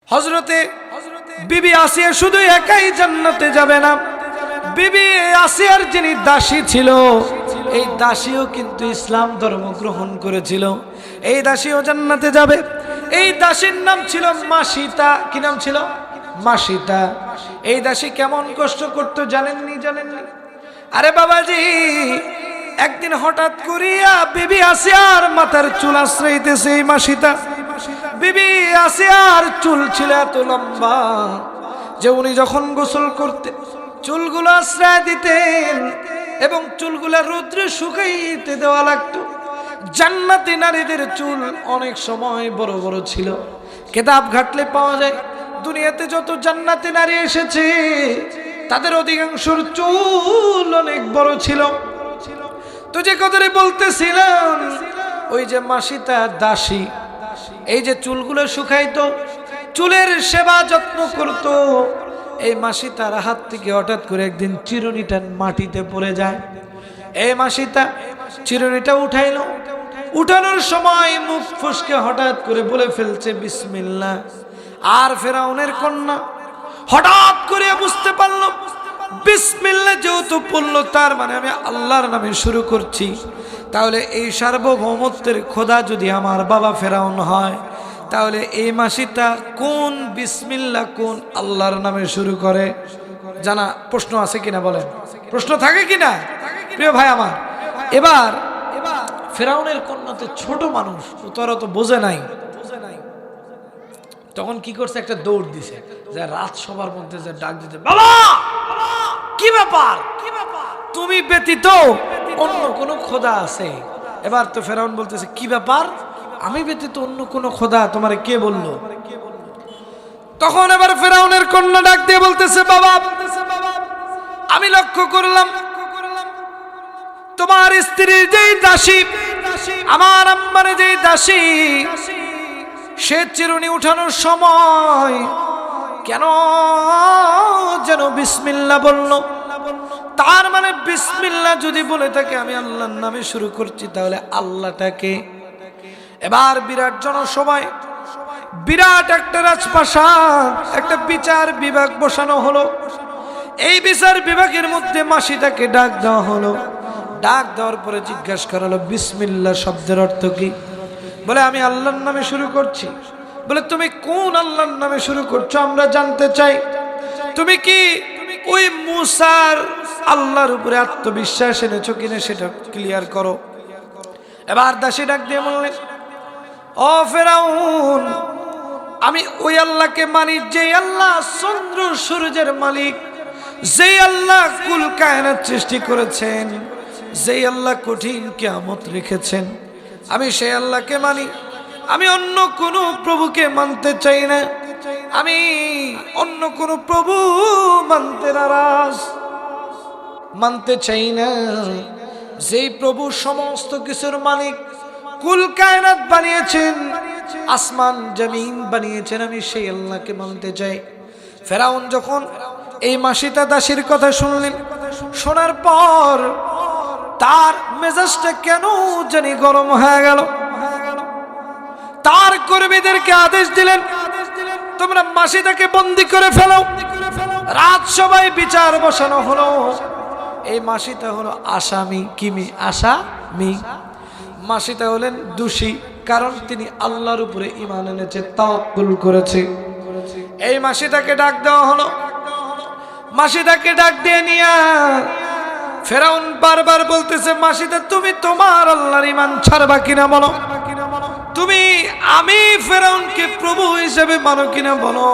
হযরতে বিবি আসিয়া শুধু একাই জান্নাতে যাবে না, বিবি আসিয়ার যিনি দাসী ছিল এই দাসীও কিন্তু ইসলাম ধর্ম গ্রহণ করেছিল, এই দাসীও জান্নাতে যাবে। এই দাসীর নাম ছিল মাসিতা। কি নাম ছিল? মাসিতা। এই দাসী কেমন কষ্ট করতো জানেননি? আরে বাবাজি, একদিন হঠাৎ করিয়া বিবি আসিয়ার মাথার চুল আশ্রইতেছে এই মাসিতা। বিবি আসিয়ার চুল ছিল এত লম্বা যে উনি যখন গোসল করতে চুলগুলো আশ্রয় দিতেন এবং চুলগুলা রৌদ্রে শুকাইতে দেওয়া লাগতো। জান্নাতি নারীদের চুল অনেক সময় বড় বড় ছিল। কিতাব ঘাটলে পাওয়া যায় দুনিয়াতে যত জান্নাতি নারী এসেছে তাদের অধিকাংশের চুল অনেক বড় ছিল। তো যে কথাটি বলতেছিলাম, ওই যে মাসিতা দাসী এই যে চুলগুলো শুকাইতো, চুলের সেবা যত্ন করতো, এই মাসিতার হাত থেকে হঠাৎ করে একদিন চিরুনিটা মাটিতে পড়ে যায়। এই মাসিতা চিরুনিটা উঠাইলো, উঠানোর সময় মুখ ফসকে হঠাৎ করে বলে ফেলছে বিসমিল্লাহ। আর ফেরাউনের কন্যা হঠাৎ করে বুঝতে পারলো বিসমিল্লাহ যেহেতু পড়লো তার মানে আমি আল্লাহর নামে শুরু করছি, তাহলে এই সার্বভৌমত্বের খোদা যদি আমার বাবা ফেরাউন হয়, তাহলে এই মাসিটা কোন বিসমিল্লাহ কোন আল্লাহর নামে শুরু করে? জানা প্রশ্ন আছে কিনা বলেন? প্রশ্ন থাকে কিনা প্রিয় ভাই আমার? এবার ফেরাউনের কন্যা তো ছোট মানুষ, তোরা তো বোঝে নাই, তখন কি করছে? একটা দৌড় দিছে, যে রাত সবার মধ্যে যে ডাক দিতে, বাবা কি ব্যাপার, তুমি ব্যতীত অন্য কোন খোদা আছে? এবার তো ফেরাউন বলতেছে কি ব্যাপার, আমি ব্যতীত অন্য কোন খোদা তোমারে কে বললো? তখন এবার ফেরাউনের কন্যা ডাক দিয়ে বলতেছে, বাবা আমি লক্ষ্য করলাম তোমার স্ত্রীর যেই দাসী, আমার আম্মার যেই দাসী, সে চিরুনি উঠানোর সময় কেন যেন বিসমিল্লাহ বলল। তার মানে বিসমিল্লাহ যদি বলে থাকে আমি আল্লাহর নামে শুরু করছি, তাহলে আল্লাহটাকে। এবার বিরাট জনসভায় বিরাট একটা রাজপ্রাসাদ, একটা বিচার বিভাগ বসানো হলো। এই বিচার বিভাগের মধ্যে মাসিটাকে ডাক দেওয়া হলো। ডাক দেওয়ার পরে জিজ্ঞাসা করা হলো বিসমিল্লাহ শব্দের অর্থ কি? বলে আমি আল্লাহর নামে শুরু করছি। বলে তুমি কোন আল্লাহর নামে শুরু করছো আমরা জানতে চাই। তুমি কি ওই মুসার আল্লাহর উপরে আত্মবিশ্বাস এনেছো কিনা সেটা ক্লিয়ার করো। এবার দাসী ডাক দিয়ে বললেন, ও ফেরাউন, আমি ওই আল্লাহকে মানি যে আল্লাহ চন্দ্র সূর্যের মালিক, যে আল্লাহ কুল কায়নাত সৃষ্টি করেছেন, যে আল্লাহ কঠিন কিয়ামত রেখেছেন, আমি সেই আল্লাহকে মানি। আমি অন্য কোনো প্রভুকে মানতে চাই না, আমি অন্য কোনো প্রভু মানতে নারাজ, মানতে চাই না। যেই প্রভু সমস্ত কিছুর মালিক, কুল কায়নাত বানিয়েছেন, আসমান জমিন বানিয়েছেন, আমি সেই আল্লাহকে মানতে চাই। ফেরাউন যখন এই মাসিতা দাসীর কথা শুনলেন, শোনার পর তার মেজাজটা কেন জানি গরম হয়ে গেল। তার কর্মীদেরকে আদেশ দিলেন, তোমরা মাসিতাকে বন্দী করে ফেলো। রাত সবাই বিচার বসানো হলো। এই মাসিতা হলো আসামি। কিমি? আসামি। মাসিতা হলেন দোষী, কারণ তিনি আল্লাহর উপরে ঈমান এনেছে, তাওয়াক্কুল করেছে। এই মাসিতাকে ডাক দেওয়া হলো। মাসিতাকে ডাক দিয়ে নিয়া ফেরাউন বারবার বলতেছে, মাসিতা তুমি তোমার আল্লাহর ঈমান ছাড়বা কিনা বলো। তুমি আমি ফেরাউনকে প্রভু হিসেবে মানো কিনা বলো।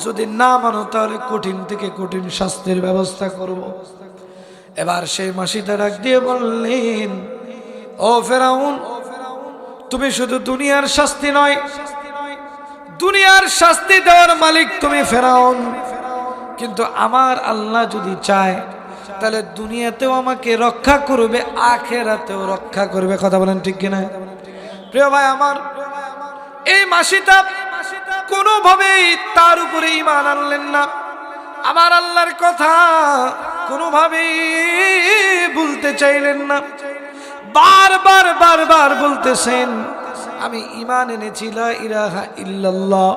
যদি না মানো তাহলে কঠিন থেকে কঠিন শাস্তির ব্যবস্থা করব। এবার সেই মাসিতা ডাক দিয়ে বললেন, ও ফেরাউন, তুমি শুধু দুনিয়ার শাস্তি নয়, দুনিয়ার শাস্তি দেওয়ার মালিক তুমি ফেরাউন, কিন্তু আমার আল্লাহ যদি চায় তাহলে দুনিয়াতেও আমাকে রক্ষা করবে, আখেরাতেও রক্ষা করবে। কথা বলেন ঠিক কিনা প্রিয় ভাই আমার? এই মাসিতা কোনোভাবেই তার উপরে ঈমান আনলেন না, আমার আল্লাহর কথা কোনোভাবেই ভুলতে চাইলেন না। বারবার বলতেছেন, আমি ঈমান এনেছি লা ইলাহা ইল্লাল্লাহ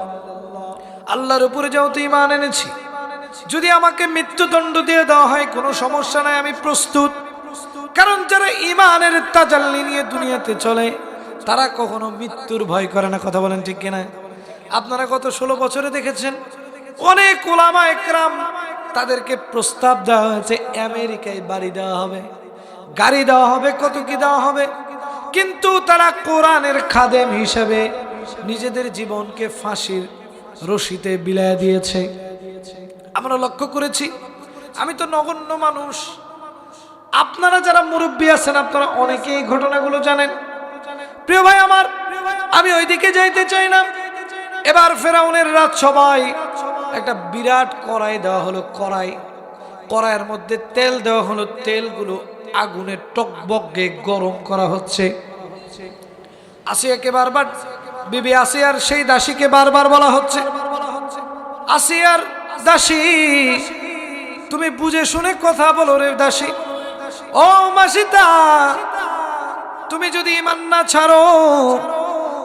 আল্লাহর উপরে যেহেতু ঈমান এনেছি, যদি আমাকে মৃত্যুদণ্ড দিয়ে দেওয়া হয় কোনো সমস্যা নাই, আমি প্রস্তুত। কারণ যারা ঈমানের তাজাল্লি নিয়ে দুনিয়াতে চলে তারা কখনো মৃত্যুর ভয় করে না। কথা বলেন ঠিক কিনা? আপনারা গত 16 বছরে দেখেছেন অনেক উলামা একরাম তাদেরকে প্রস্তাব দেওয়া হয়েছে আমেরিকায় বাড়ি দেওয়া হবে, গাড়ি দেওয়া হবে, কত কি দেওয়া হবে, কিন্তু তারা কোরআনের খাদেম হিসেবে নিজেদের জীবনকে ফাঁসির রশিতে বিলায় দিয়েছে। আমরা লক্ষ্য করেছি। আমি তো নগণ্য মানুষ, আপনারা যারা মুরব্বী আছেন আপনারা অনেকেই ঘটনাগুলো জানেন। প্রিয় ভাই আমার, আমি ওইদিকে যাইতে চাই না। এবার ফেরাউনের রাজসভায় একটা বিরাট কড়াই দেওয়া হলো, কড়াইয়ের মধ্যে তেল দেওয়া হলো, তেলগুলো আগুনে টকবকে গরম করা হচ্ছে। আসিয়াকে বারবার, বিবি আসিয়ার সেই দাসীকে বারবার বলা হচ্ছে, আসিয়ার দাসী তুমি বুঝে শুনে কথা বলো রে দাসী। ও মাসিতা, তুমি যদি ঈমান না ছাড়ো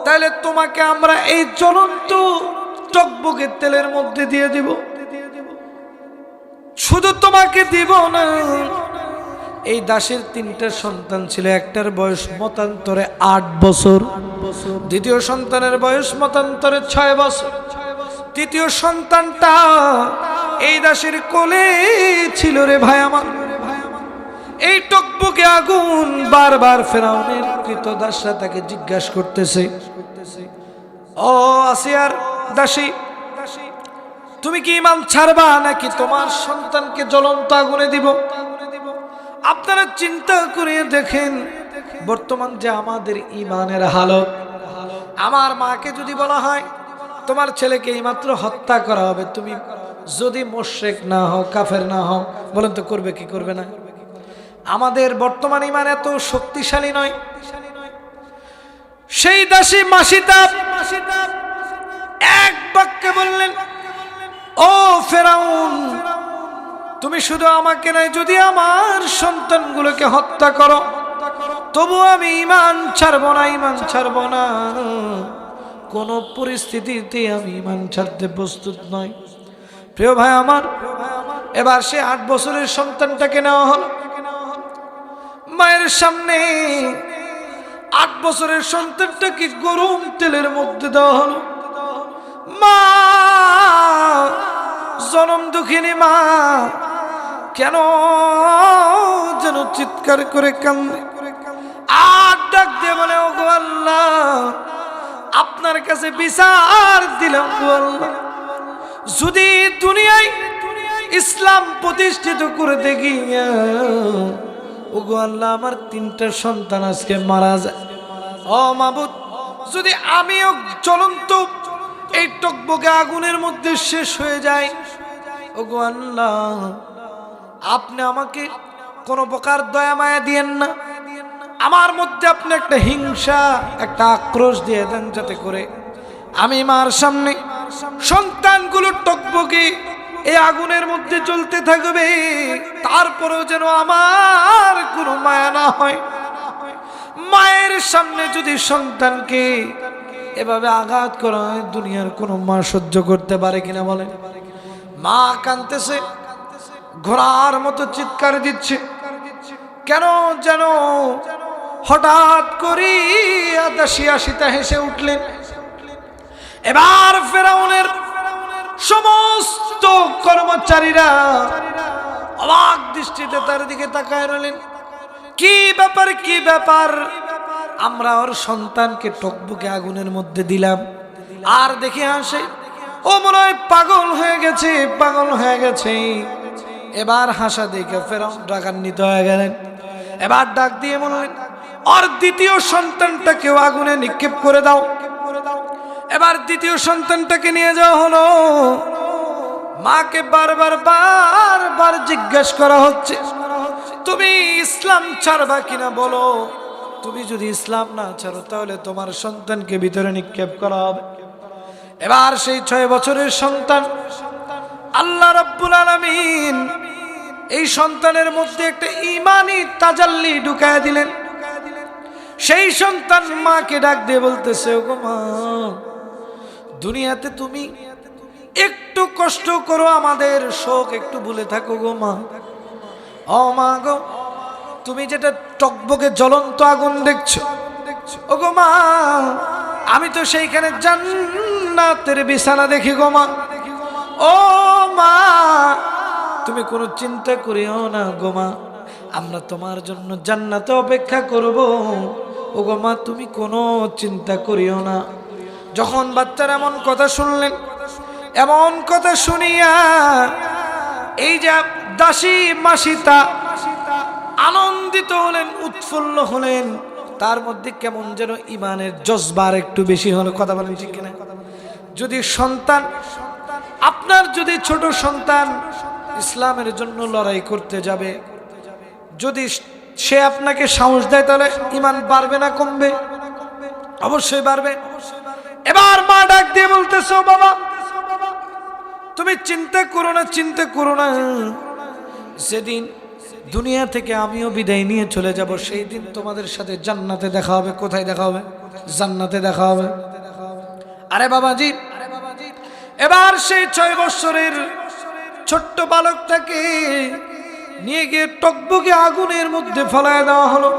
তাহলে তোমাকে আমরা এই জ্বলন্ত টকবকে তেলের মধ্যে দিয়ে দিব। শুধু তোমাকে দিব না, এই দাসের 3টা সন্তান ছিল, একটার বয়স মতান্তরে 8 বছর, দ্বিতীয় সন্তানের বয়স মতান্তরে 6 বছর, তৃতীয় সন্তানটা এই দাসের কোলে ছিল রে ভাই আমার। এই টকবকে আগুন বারবার ফেরাউনের কৃতদাসরা তাকে জিজ্ঞাসা করতেছে, ও আসিয়ার দাসী, তুমি কি ঈমান ছাড়বা নাকি তোমার সন্তানকে জ্বলন্ত আগুনে দিব? আপনারা চিন্তা করে দেখেন বর্তমান যে আমাদের ঈমানের হালত। আমার মাকে যদি বলা হয় তোমার ছেলেকে এইমাত্র হত্যা করা হবে, তুমি যদি মুশরিক না হও, কাফের না হও, বলেন তো করবে কি করবে না? আমাদের বর্তমান ঈমান এত শক্তিশালী নয়। সেই দাসী মাসিতা এক বাক্যে বললেন, ও ফেরাউন, তুমি শুধু আমাকে নয়, যদি আমার সন্তানগুলোকে হত্যা করো তবু আমি ঈমান ছাড়বো না, ঈমান ছাড়বো না, কোন পরিস্থিতিতে আমি ঈমান ছাড়তে প্রস্তুত নই। প্রিয় ভাই আমার, এবার সে 8 বছরের সন্তানটাকে নেওয়া হলো মায়ের সামনে। 8 বছরের সন্তানটাকে গরম তেলের মধ্যে দেওয়া হলো। মা, জনম দুঃখিনী মা কেন যেন চিৎকার করে কান্দে, আর ডাক দিয়ে বলে, ও গো আল্লাহ, আপনার কাছে বিচার দিলাম গো আল্লাহ, যদি দুনিয়ায় ইসলাম প্রতিষ্ঠিত করে দেখি, ও গো আল্লাহ, আমার 3টা সন্তান আজকে মারা যায়। ও মাবুদ, যদি আমিও জ্বলন্ত এই টকবকে আগুনের মধ্যে শেষ হয়ে যায়, ও গো আল্লাহ, আপনি আমাকে কোন প্রকার দয়া মায়া দিয়েন না, আমার মধ্যে আপনি একটা হিংসা, একটা আক্রোশ দিয়ে দেন, যাতে করে আমি মার সামনে সন্তানগুলো টকবকে এই আগুনের মধ্যে জ্বলতে থাকবে, তারপরেও যেন আমার কোনো মায়া না হয়। মায়ের সামনে যদি সন্তানকে এভাবে আঘাত করা হয়, দুনিয়ার কোনো মা সহ্য করতে পারে কিনা বলেন? মা কাঁদতেছে, ঘোড়ার মতো চিৎকার দিচ্ছে। কেন যেন হঠাৎ করে দাসী আসিতা হেসে উঠলেন। এবার ফেরাউনের সমস্ত কর্মচারীরা অবাক দৃষ্টিতে তার দিকে তাকায় রইলেন। কি ব্যাপার, কি ব্যাপার? আমরা ওর সন্তানকে টকবকে আগুনের মধ্যে দিলাম, আর দেখে আসে ও মনে হয় পাগল হয়ে গেছে, পাগল হয়ে গেছে। এবার হাসা দেখে ফেরাউন রাগান্বিত হয়ে গেলেন। এবার ডাক দিয়ে বললেন, ওর দ্বিতীয় সন্তানটাকেও আগুনে নিক্ষেপ করে দাও। এবার দ্বিতীয় সন্তানটাকে নিয়ে যাওয়া হলো। মাকে বারবার জিজ্ঞাসা করা হচ্ছে, তুমি ইসলাম ছাড়বা কিনা বলো, তুমি যদি ইসলাম না ছাড়ো তাহলে তোমার সন্তানকে ভিতরে নিক্ষেপ করা হবে। এবার সেই 6 বছরের সন্তান, আল্লাহ রাব্বুল আলামিন এই সন্তানের মধ্যে একটা ঈমানি তাজাল্লি ঢুকায় দিলেন। সেই সন্তান মাকে ডাক দিয়ে বলতেছে, ওগো মা, দুনিয়াতে তুমি একটু কষ্ট করো, আমাদের শোক একটু ভুলে থাকো গো মা। ও মা গো, তুমি যেটা টকবকে জ্বলন্ত আগুন দেখছো, ও গো মা, আমি তো সেইখানে জান্নাতের বিছানা দেখি গো মা। ও মা, তুমি কোনো চিন্তা করিও না গো মা, আমরা তোমার জন্য জান্নাতে অপেক্ষা করব। ও গো মা, তুমি কোনো চিন্তা করিও না। যখন বাচ্চারা এমন কথা শুনলেন, এমন কথা শুনিয়া এই যে দাসী মাসিতা আনন্দিত হলেন, উৎফুল্ল হলেন, তার মধ্যে কেমন যেন ইমানের জজবার একটু বেশি হলো। কথা বলেন ঠিক কিনা? যদি সন্তান, আপনার যদি ছোট সন্তান ইসলামের জন্য লড়াই করতে যাবে, যদি সে আপনাকে সাহস দেয়, তাহলে ইমান বাড়বে না কমবে? অবশ্যই বাড়বে। এবার মা ডাক দিয়ে বলতেছ, বাবা তুমি চিন্তা করো না, চিন্তা করো না, যেদিন দুনিয়া থেকে আমিও বিদায় নিয়ে চলে যাব, সেই দিন তোমাদের সাথে জান্নাতে দেখা হবে। কোথায় দেখা হবে? জান্নাতে দেখা হবে। আরে বাবাজি, এবার সেই 6 বছরের ছোট্ট বালকটাকে নিয়ে গিয়ে টকবকে আগুনের মধ্যে ফেলায় দেওয়া হলো।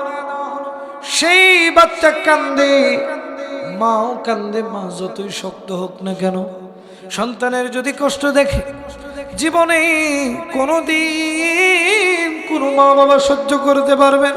সেই বাচ্চা কান্দে, মাও কান্দে। মা যতই শক্ত হোক না কেন, সন্তানের যদি কষ্ট দেখে, জীবনে কোনোদিন কোনো মা বাবা সহ্য করতে পারবে না।